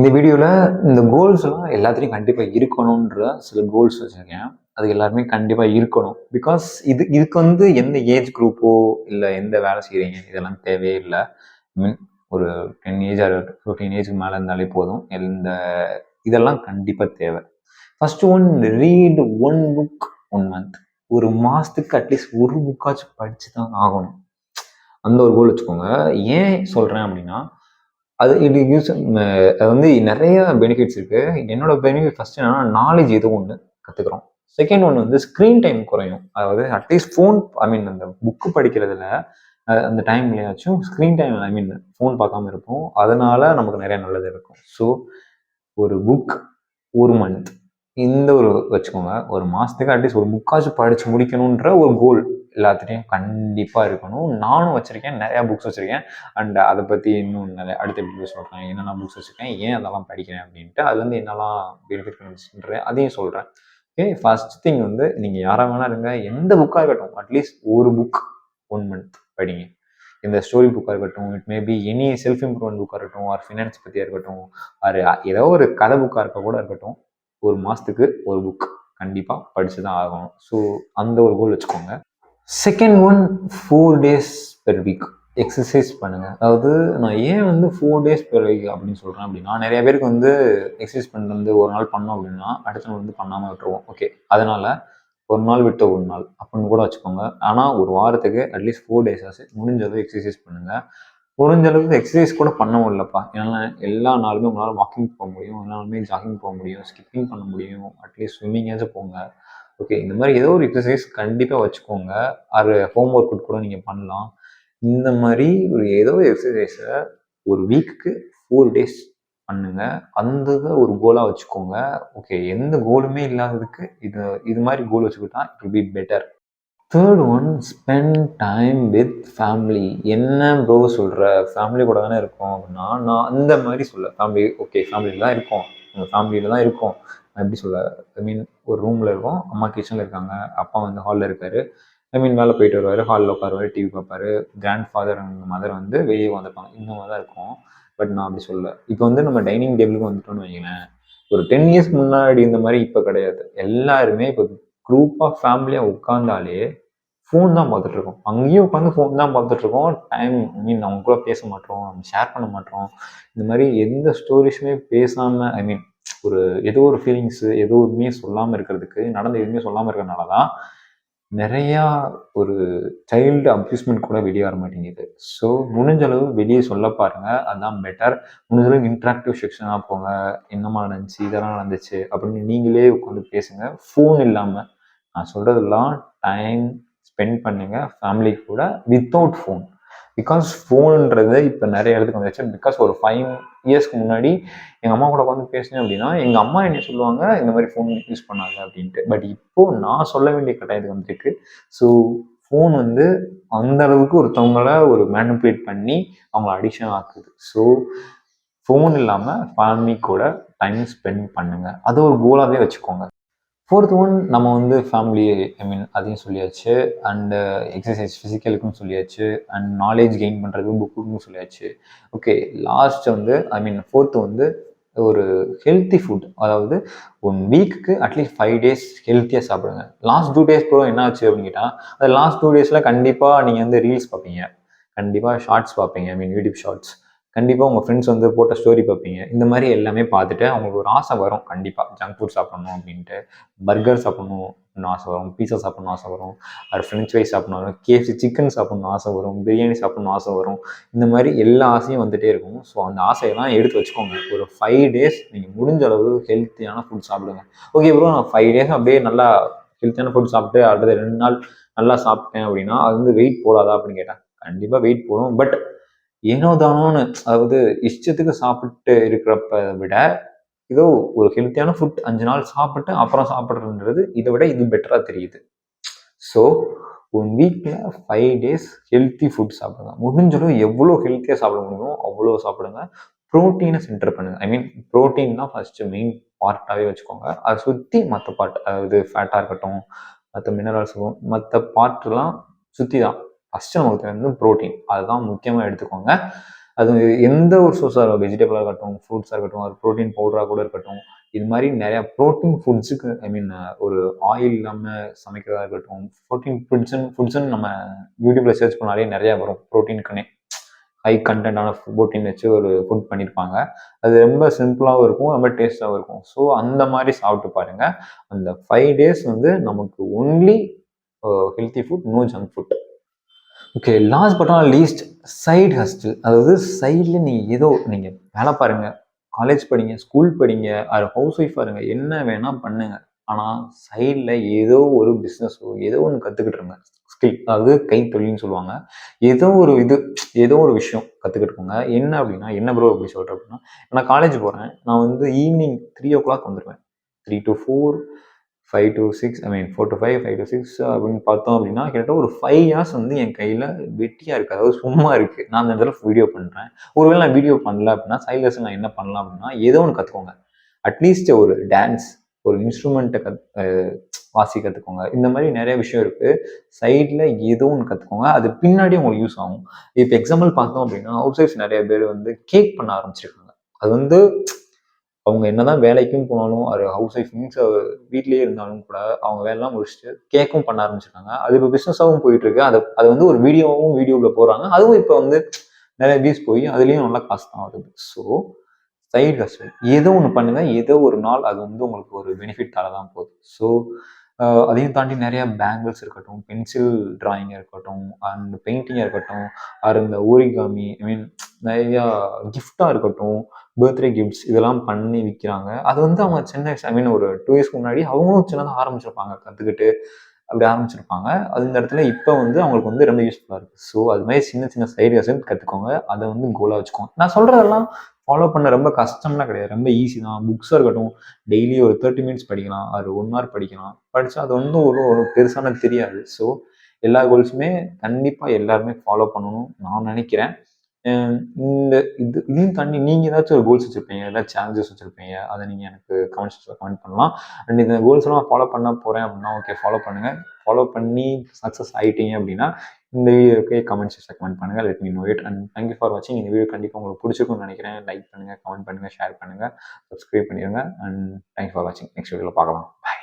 இந்த வீடியோவில் இந்த கோல்ஸ்லாம் எல்லாத்துலேயும் கண்டிப்பாக இருக்கணுன்ற சில கோல்ஸ் வச்சுருக்கேன். அது எல்லாருமே கண்டிப்பாக இருக்கணும். பிகாஸ் இதுக்கு எந்த ஏஜ் குரூப்போ இல்லை எந்த வேலை செய்கிறீங்க இதெல்லாம் தேவையே இல்லை. மீன் ஒரு 10 ஏஜ் ஆர் 15 ஏஜ்க்கு மேலே இருந்தாலே போதும். இதெல்லாம் கண்டிப்பாக தேவை. First one, read 1 book 1 month. ஒரு மாதத்துக்கு அட்லீஸ்ட் ஒரு புக்காச்சும் படித்து தான் ஆகணும். அந்த ஒரு கோல் வச்சுக்கோங்க. ஏன் சொல்கிறேன் அப்படின்னா, அது நிறைய பெனிஃபிட்ஸ் இருக்கு. என்னோட பெனிஃபிட் ஃபர்ஸ்ட் என்னன்னா, நாலேஜ் ஏதோ ஒன்று கற்றுக்குறோம். செகண்ட் ஒன்று ஸ்க்ரீன் டைம் குறையும். அதாவது அட்லீஸ்ட் ஃபோன் அந்த புக்கு படிக்கிறதுல அந்த டைம்லயாச்சும் ஸ்க்ரீன் டைம் ஃபோன் பார்க்காம இருப்போம். அதனால நமக்கு நிறைய நல்லது இருக்கும். ஸோ ஒரு புக் 1 மந்த் இந்த ஒரு வச்சுக்கோங்க. ஒரு மாதத்துக்கு அட்லீஸ்ட் ஒரு புக்காச்சும் படித்து முடிக்கணுன்ற ஒரு கோல் எல்லாத்துலேயும் கண்டிப்பாக இருக்கணும். நானும் வச்சுருக்கேன், நிறையா புக்ஸ் வச்சுருக்கேன். அண்ட் அதை பற்றி இன்னும் நிறைய அடுத்த வீடியோ சொல்கிறேன். என்னென்ன புக்ஸ் வச்சுருக்கேன், ஏன் அதெல்லாம் படிக்கிறேன் அப்படின்ட்டு, அதுலேருந்து என்னெல்லாம் பெனிஃபிட் பண்ணுறேன் அதையும் சொல்கிறேன். ஓகே, ஃபர்ஸ்ட் திங் நீங்கள் யாராக வேணா இருங்க, எந்த புக்காக இருக்கட்டும், அட்லீஸ்ட் ஒரு புக் 1 மந்த் படிங்க. இந்த ஸ்டோரி புக்காக இருக்கட்டும், it maybe any self improvement புக்காக இருக்கட்டும், ஆர் ஃபினான்ஸ் பற்றியாக இருக்கட்டும், ஆர் ஏதோ ஒரு கதை புக்காக இருக்க கூட இருக்கட்டும், ஒரு மாதத்துக்கு ஒரு புக் கண்டிப்பாக படித்து தான் ஆகணும். ஸோ அந்த ஒரு கோல் வச்சுக்கோங்க. Second one, 4 days per week exercise பண்ணுங்கள். அதாவது நான் ஏன் 4 days பெர் வீக் அப்படின்னு சொல்கிறேன் அப்படின்னா, நிறைய பேருக்கு எக்ஸசைஸ் பண்ணுறது ஒரு நாள் பண்ணோம் அப்படின்னா அடுத்த நாள் பண்ணாமல் விட்டுருவோம். ஓகே, அதனால் ஒரு நாள் விட்டு ஒரு நாள் அப்படின்னு கூட வச்சுக்கோங்க. ஆனால் ஒரு வாரத்துக்கு அட்லீஸ்ட் 4 days ஆச்சு முடிஞ்ச அளவு எக்ஸசைஸ் பண்ணுங்கள். முடிஞ்ச அளவுக்கு எக்ஸசைஸ் கூட பண்ண முடியலப்பா, ஏன்னா எல்லா நாளுமே உங்களால் வாக்கிங் போக முடியும், எல்லா நாளுமே ஜாகிங் போக முடியும், ஸ்கிப்பிங் பண்ண முடியும், அட்லீஸ்ட் ஸ்விம்மிங்காச்சும் போங்க. ஓகே, இந்த மாதிரி ஏதோ ஒரு எக்ஸசைஸ் கண்டிப்பாக வச்சுக்கோங்க. அது ஹோம் ஒர்க் அவுட் கூட நீங்கள் பண்ணலாம். இந்த மாதிரி ஏதோ எக்ஸசைஸை ஒரு வீக்குக்கு 4 days பண்ணுங்க. அந்த ஒரு கோலாக வச்சுக்கோங்க. ஓகே, எந்த கோலுமே இல்லாததுக்கு இது மாதிரி கோல் வச்சுக்கிட்டா it will be better. Third one, spend time with family. என்ன ப்ரோ சொல்கிற, ஃபேமிலி கூட தானே இருக்கோம் அப்படின்னா, நான் அந்த மாதிரி சொல்ல ஃபேமிலி ஓகே ஃபேமிலியில் தான் இருக்கோம், உங்கள் ஃபேமிலியில் தான் இருக்கோம். நான் எப்படி சொல்ல, ஒரு ரூமில் இருக்கோம், அம்மா கிச்சனில் இருக்காங்க, அப்பா ஹாலில் இருக்காரு, வேலை போயிட்டு வருவார், ஹாலில் உட்காருவார், டிவி பார்ப்பாரு, கிராண்ட் ஃபாதர் அண்ட் மதர் வெளியே வந்திருப்பாங்க. இந்த மாதிரி தான் இருக்கும். பட் நான் அப்படி சொல்ல. இப்போ நம்ம டைனிங் டேபிளுக்கு வந்துட்டோம்னு வைங்களேன், ஒரு 10 years முன்னாடி இந்த மாதிரி இப்போ கிடையாது. எல்லாருமே இப்போ குரூப் ஆஃப் ஃபேமிலியாக உட்காந்தாலே ஃபோன் தான் பார்த்துட்டு இருக்கோம். அங்கேயும் உட்காந்து ஃபோன் தான் பார்த்துட்டு இருக்கோம். டைம் அவங்க கூட பேச மாட்டோம், ஷேர் பண்ண மாட்டோம். இந்த மாதிரி எந்த ஸ்டோரிஸுமே பேசாமல் ஒரு ஏதோ ஒரு ஃபீலிங்ஸு எதுவுமே சொல்லாமல் இருக்கிறதுக்கு, நடந்த எதுவுமே சொல்லாமல் இருக்கிறதுனால தான் நிறையா ஒரு சைல்டு அப்யூஸ்மெண்ட் கூட வெளியே வர மாட்டேங்குது. ஸோ முடிஞ்ச அளவு வெளியே சொல்ல பாருங்கள், அதுதான் பெட்டர். முடிஞ்ச அளவு இன்ட்ராக்டிவ் செக்ஷனாக போங்க, என்னம்மா நடந்துச்சு, இதெல்லாம் நடந்துச்சு அப்படின்னு நீங்களே உட்காந்து பேசுங்க. ஃபோன் இல்லாமல். நான் சொல்கிறதெல்லாம் டைம் ஸ்பெண்ட் பண்ணுங்க ஃபேமிலி கூட வித்தவுட் ஃபோன். பிகாஸ் ஃபோனுன்றது இப்போ நிறைய இடத்துக்கு வந்துச்சு. பிகாஸ் ஒரு 5 yearsக்கு முன்னாடி எங்கள் அம்மா கூட உட்காந்து பேசினேன் அப்படின்னா எங்கள் அம்மா என்ன சொல்லுவாங்க, இந்த மாதிரி ஃபோன் யூஸ் பண்ணாங்க அப்படின்ட்டு. பட் இப்போது நான் சொல்ல வேண்டிய கட்டாயத்துக்கு வந்துருக்கு. ஸோ ஃபோன் அந்த அளவுக்கு ஒருத்தவங்கள ஒரு மேனிபுலேட் பண்ணி அவங்கள அடிக்ஷன் ஆக்குது. ஸோ ஃபோன் இல்லாமல் ஃபேமிலி கூட டைம் ஸ்பெண்ட் பண்ணுங்க. அது ஒரு கோலாகவே வச்சுக்கோங்க. ஃபோர்த் ஒன், நம்ம ஃபேமிலி அதையும் சொல்லியாச்சு, அண்டு எக்ஸசைஸ் ஃபிசிக்கலுக்கும் சொல்லியாச்சு, அண்ட் நாலேஜ் கெயின் பண்ணுறதுக்கு புக்குக்கும் சொல்லியாச்சு. ஓகே, லாஸ்ட் ஃபோர்த்து ஒரு ஹெல்த்தி ஃபுட். அதாவது 1 வீக்குக்கு அட்லீஸ்ட் 5 days ஹெல்த்தியாக சாப்பிடுங்க. லாஸ்ட் 2 days கூட என்ன ஆச்சு அப்படின்னு கேட்டால், அது லாஸ்ட் 2 daysல கண்டிப்பாக நீங்கள் ரீல்ஸ் பார்ப்பீங்க, கண்டிப்பாக ஷார்ட்ஸ் பார்ப்பீங்க, யூடியூப் ஷார்ட்ஸ், கண்டிப்பாக உங்கள் ஃப்ரெண்ட்ஸ் போட்ட ஸ்டோரி பார்ப்பீங்க. இந்த மாதிரி எல்லாமே பார்த்துட்டு அவங்களுக்கு ஒரு ஆசை வரும், கண்டிப்பாக ஜங்க் ஃபுட் சாப்பிடணும் அப்படின்ட்டு, பர்கர் சாப்பிடணும்னு ஆசை வரும், பீஸா சாப்பிடணும் ஆசை வரும், அது ஃப்ரெஞ்ச் ஃப்ரைஸ் சாப்பிடணும் வரும், KFC சிக்கன் சாப்பிடணும் ஆசை வரும், பிரியாணி சாப்பிடணும் ஆசை வரும். இந்த மாதிரி எல்லா ஆசையும் வந்துகிட்டே இருக்கும். ஸோ அந்த ஆசையெல்லாம் எடுத்து வச்சுக்கோங்க. ஒரு 5 days நீங்கள் முடிஞ்ச அளவு ஹெல்த்தியான ஃபுட் சாப்பிடுங்க. ஓகே ப்ரோ, நான் 5 days அப்படியே நல்லா ஹெல்த்தியான ஃபுட் சாப்பிட்டு அடுத்த 2 நாள் நல்லா சாப்பிட்டேன் அப்படின்னா அது வெயிட் போடாதா அப்படின்னு கேட்டேன், கண்டிப்பாக வெயிட் போடும். பட் ஏனோ தானோன்னு, அதாவது இஷ்டத்துக்கு சாப்பிட்டு இருக்கிறப்ப விட ஏதோ ஒரு ஹெல்த்தியான ஃபுட் 5 நாள் சாப்பிட்டு அப்புறம் சாப்பிட்றதுன்றது இதை விட இது பெட்டராக தெரியுது. ஸோ 1 வீக்கில் 5 days ஹெல்த்தி ஃபுட் சாப்பிடுங்க. முடிஞ்சளவு எவ்வளோ ஹெல்த்தியாக சாப்பிட முடியுமோ அவ்வளோ சாப்பிடுங்க. ப்ரோட்டீனை சென்டர் பண்ணுங்க. ப்ரோட்டீன் தான் ஃபஸ்ட்டு மெயின் பார்ட்டாகவே வச்சுக்கோங்க. அதை சுற்றி மற்ற பார்ட், அதாவது ஃபேட்டாக இருக்கட்டும், மற்ற மினரல்ஸும் மற்ற பார்ட்லாம் சுற்றி தான். ஃபஸ்ட்டு நமக்கு ப்ரோட்டீன், அதுதான் முக்கியமாக எடுத்துக்கோங்க. அது எந்த ஒரு சோர்ஸாக வெஜிடபிளாக இருக்கட்டும், ஃப்ரூட்ஸாக இருக்கட்டும், அது ப்ரோட்டீன் பவுடராக கூட இருக்கட்டும், இது மாதிரி நிறையா ப்ரோட்டீன் ஃபுட்ஸுக்கு ஐ மீன் ஒரு ஆயில் இல்லாமல் சமைக்கிறதா இருக்கட்டும், ப்ரோட்டீன் ஃபுட்ஸ்ன்னு நம்ம யூடியூப்பில் சர்ச் பண்ணாலே நிறையா வரும் ப்ரோட்டீனுக்குன்னே. ஹை கண்டென்ட்டான ப்ரோட்டீன் வச்சு ஒரு ஃபுட் பண்ணியிருப்பாங்க. அது ரொம்ப சிம்பிளாகவும் இருக்கும், ரொம்ப டேஸ்ட்டாகவும் இருக்கும். ஸோ அந்த மாதிரி சாப்பிட்டு பாருங்கள். அந்த 5 டேஸ் வந்து நமக்கு only healthy food, no junk food. Okay, last but not least side hustle. அதாவது சைடில் நீங்கள் வேலை பாருங்கள், காலேஜ் படிங்க, ஸ்கூல் படிங்க, அது ஹவுஸ் ஒய்ஃபாக இருங்க, என்ன வேணால் பண்ணுங்க. ஆனால் சைடில் ஏதோ ஒரு பிஸ்னஸோ ஏதோ ஒன்று கற்றுக்கிட்டுருங்க. ஸ்கில், அதாவது கைத்தொழில்னு சொல்லுவாங்க. ஏதோ ஒரு விஷயம் கற்றுக்கிட்டுருக்கோங்க. என்ன அப்படின்னா, என்ன ப்ரோ அப்படி சொல்கிறேன் அப்படின்னா, நான் காலேஜ் போகிறேன், நான் வந்து ஈவினிங் 3:00 வந்துடுவேன். 3 to 4, 5 to 6, I mean 4 to 5, 5 to 6 அப்படின்னு பார்த்தோம் அப்படின்னா, கிட்டத்தட்ட ஒரு 5 ஹார்ஸ் வந்து என் கையில் வெட்டியாக இருக்குது. அதாவது சும்மா இருக்குது. நான் அந்த இடத்துல வீடியோ பண்ணுறேன். ஒருவேளை நான் வீடியோ பண்ணல அப்படின்னா, சைட்லெஸ் நான் என்ன பண்ணலாம் அப்படின்னா, ஏதோ ஒன்று கற்றுக்கோங்க. அட்லீஸ்ட் ஒரு டான்ஸ், ஒரு இன்ஸ்ட்ருமெண்ட்டை வாசி கற்றுக்கோங்க. இந்த மாதிரி நிறைய விஷயம் இருக்குது. சைடில் ஏதோ ஒன்று கற்றுக்கோங்க. அது பின்னாடி உங்களுக்கு யூஸ் ஆகும். இப்போ எக்ஸாம்பிள் பார்த்தோம் அப்படின்னா, ஹவுஸ் ஒய்ஃப்ஸ் நிறைய பேர் வந்து கேக் பண்ண ஆரம்பிச்சிருக்காங்க. அது வந்து அவங்க என்னதான் வேலைக்கும் போனாலும், ஒரு ஹவுஸ் ஒய்ஃப் மீன்ஸ் வீட்லயே இருந்தாலும் கூட, அவங்க வேலைலாம் முடிச்சுட்டு கேக்கும் பண்ண ஆரம்பிச்சிருக்காங்க. அது இப்போ பிஸ்னஸாவும் போயிட்டு இருக்கு. அது வந்து ஒரு வீடியோவும் யூடியூப்ல போடுறாங்க. அதுவும் இப்போ வந்து நிறைய வியூஸ் போய் அதுலயும் நல்லா காசு தான் வருது. ஸோ சைடு ஹஸ்டல் ஏதோ ஒன்று பண்ணுங்க. ஏதோ ஒரு நாள் அது வந்து உங்களுக்கு ஒரு பெனிஃபிட் தர தான் போகுது. ஸோ அதையும் தாண்டி நிறைய பேங்கிள்ஸ் இருக்கட்டும், பென்சில் டிராயிங் இருக்கட்டும், அண்ட் பெயிண்டிங்காக இருக்கட்டும், ஆர் இந்த ஓரிகாமி, ஐ மீன் நிறையா கிஃப்டாக இருக்கட்டும், பர்த்டே கிஃப்ட்ஸ் இதெல்லாம் பண்ணி விற்கிறாங்க. அது வந்து அவங்க சின்ன வயசு, ஐ மீன் ஒரு 2 இயர்ஸ்க்கு முன்னாடி அவங்களும் சின்னதாக ஆரம்பிச்சிருப்பாங்க, கற்றுக்கிட்டு அப்படி ஆரம்பிச்சிருப்பாங்க. அது இந்த இடத்துல இப்போ வந்து அவங்களுக்கு வந்து ரொம்ப யூஸ்ஃபுல்லாக இருக்குது. ஸோ அது மாதிரி சின்ன சின்ன சைடு ஹஸ்டல் கற்றுக்கோங்க. அதை வந்து கோலாக வச்சுக்கோங்க. நான் சொல்கிறதெல்லாம் ஃபாலோ பண்ண ரொம்ப கஷ்டம்லாம் கிடையாது. ரொம்ப ஈஸி தான். புக்ஸாக இருக்கட்டும், டெய்லி ஒரு 30 மினிட்ஸ் படிக்கலாம், அது 1 ஹவர் படிக்கலாம். படித்தா அது வந்து ஒரு பெருசானது தெரியாது. ஸோ எல்லா கோல்ஸுமே கண்டிப்பாக எல்லாருமே ஃபாலோ பண்ணணும்னு நான் நினைக்கிறேன். இதையும் தாண்டி நீங்கள் ஏதாச்சும் ஒரு கோல்ஸ் வச்சுருப்பீங்க, ஏதாச்சும் சேலஞ்சஸ் வச்சுருப்பீங்க, அதை நீங்கள் எனக்கு கமெண்ட் செக்ஷனில் கமெண்ட் பண்ணலாம். அண்ட் இந்த கோல்ஸ்லாம் ஃபாலோ பண்ண போகிறேன் அப்படின்னா, ஓகே ஃபாலோ பண்ணுங்கள். ஃபாலோ பண்ணி சக்ஸஸ் ஆகிட்டீங்க அப்படின்னா, இந்த வீடியோக்கு கமெண்ட் செக்ஷனில் கமெண்ட் பண்ணுங்கள். Let me know it. And thank you for வாட்சிங். இந்த வீடியோ கண்டிப்பாக உங்களுக்கு பிடிச்சிருக்கும்னு நினைக்கிறேன். லைக் பண்ணுங்கள், கமெண்ட் பண்ணுங்கள், ஷேர் பண்ணுங்கள், சப்ஸ்கிரைப் பண்ணிடுங்க. அண்ட் தேங்க்யூ ஃபார் வாட்சிங். நெக்ஸ்ட் வீடியோவில் பார்க்கலாம். பாய்.